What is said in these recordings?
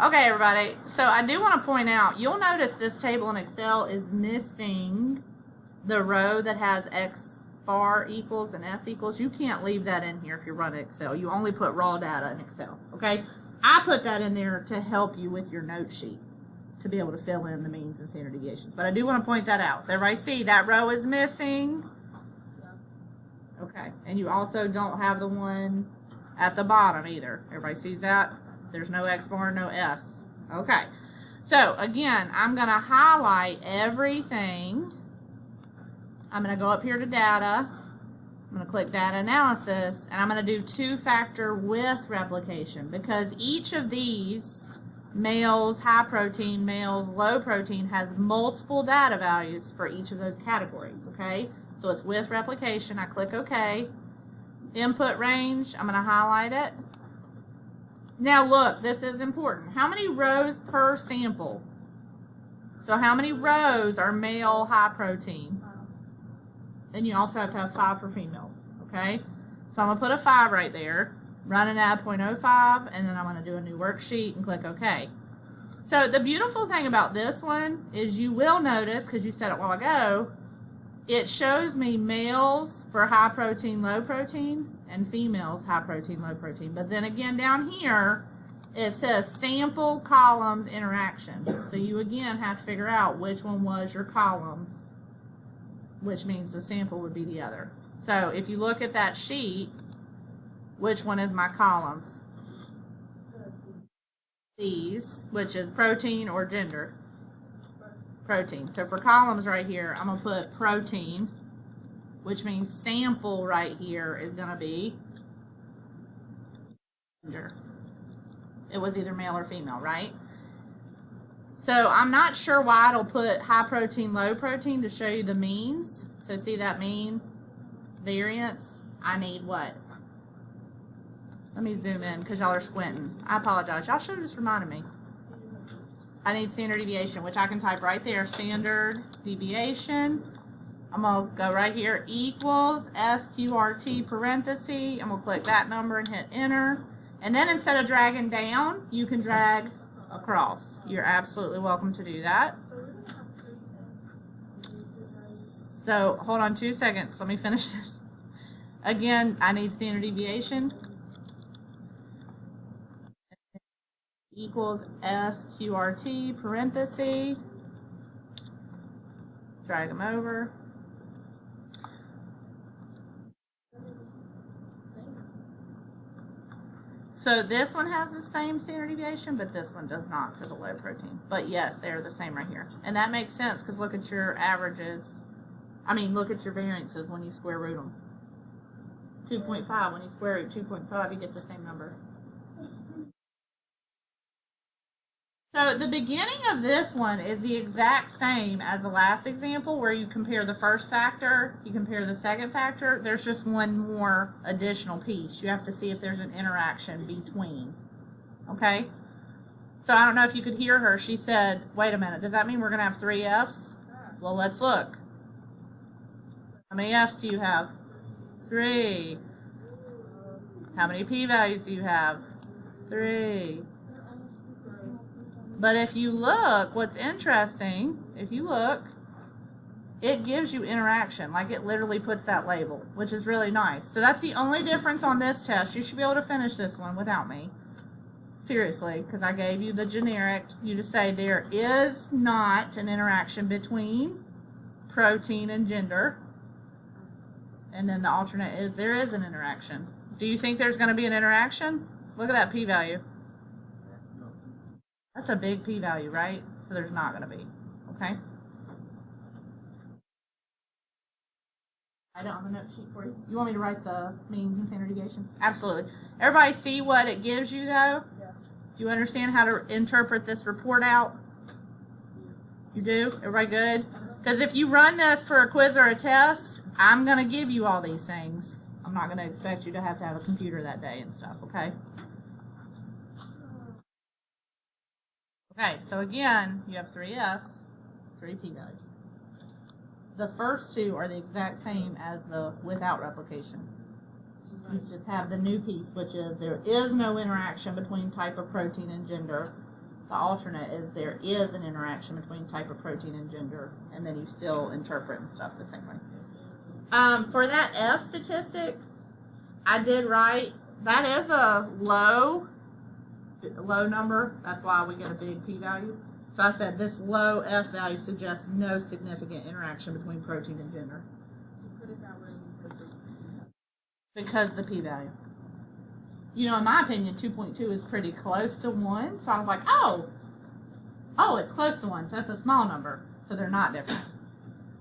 Okay, everybody. So I do want to point out, you'll notice this table in Excel is missing the row that has X bar equals and S equals. You can't leave that in here if you're running Excel. You only put raw data in Excel, okay? I put that in there to help you with your note sheet to be able to fill in the means and standard deviations. But I do want to point that out. So everybody see that row is missing? Okay, and you also don't have the one at the bottom either. Everybody sees that? There's no X bar, no S. Okay, so again, I'm going to highlight everything. I'm going to go up here to data. I'm going to click data analysis, and I'm going to do two-factor with replication because each of these, males high protein, males low protein, has multiple data values for each of those categories, okay? So it's with replication. I click OK. Input range, I'm going to highlight it. Now look, this is important. How many rows per sample? So how many rows are male high protein? Then you also have to have 5 for females, okay? So I'm going to put a 5 right there, run an add 0.05, and then I'm going to do a new worksheet and click OK. So the beautiful thing about this one is you will notice, because you said it a while ago, it shows me males for high protein, low protein, and females high protein, low protein. But then again down here, it says sample columns interaction. So you again have to figure out which one was your columns, which means the sample would be the other. So if you look at that sheet, which one is my columns? These, which is protein or gender. Protein. So for columns right here, I'm going to put protein, which means sample right here is going to be gender. It was either male or female, right? So I'm not sure why it'll put high protein, low protein to show you the means. So see that mean variance? I need what? Let me zoom in because y'all are squinting. I apologize. Y'all should have just reminded me. I need standard deviation, which I can type right there. Standard deviation. I'm going to go right here. Equals SQRT parenthesis. I'm going to click that number and hit enter. And then instead of dragging down, you can drag across. You're absolutely welcome to do that. So hold on 2 seconds. Let me finish this. Again, I need standard deviation. Equals SQRT parenthesis. Drag them over. So this one has the same standard deviation, but this one does not for the low protein. But yes, they're the same right here. And that makes sense because look at your averages. I mean, look at your variances when you square root them. 2.5, when you square root 2.5, you get the same number. So the beginning of this one is the exact same as the last example where you compare the first factor, you compare the second factor. There's just one more additional piece. You have to see if there's an interaction between. Okay? So I don't know if you could hear her. She said, wait a minute, does that mean we're going to have 3 F's? Well, let's look. How many F's do you have? 3. How many p-values do you have? 3. But if you look, what's interesting, if you look, it gives you interaction. Like it literally puts that label, which is really nice. So that's the only difference on this test. You should be able to finish this one without me. Seriously, because I gave you the generic. You just say there is not an interaction between protein and gender. And then the alternate is there is an interaction. Do you think there's going to be an interaction? Look at that p-value. That's a big p-value, right? So there's not going to be, okay? Write it on the note sheet for you. You want me to write the means and standard deviations? Absolutely. Everybody see what it gives you, though? Yeah. Do you understand how to interpret this report out? You do? Everybody good? Because if you run this for a quiz or a test, I'm going to give you all these things. I'm not going to expect you to have a computer that day and stuff, okay? Okay, so again, you have 3 F's, 3 p-values. The first 2 are the exact same as the without replication. You just have the new piece, which is there is no interaction between type of protein and gender. The alternate is there is an interaction between type of protein and gender, and then you still interpret and stuff the same way. For that F statistic, I did write, that is a low number. That's why we get a big p-value. So I said this low F value suggests no significant interaction between protein and gender. Because the p-value. You know, in my opinion, 2.2 is pretty close to 1. So I was like, oh, it's close to 1. So that's a small number. So they're not different.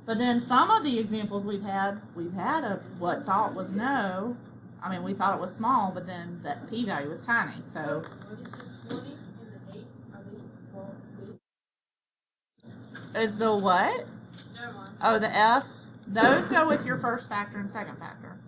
But then some of the examples we've had of what thought was no. I mean, we thought it was small, but then that p-value was tiny. So is the what? Oh, the F. Those go with your first factor and second factor.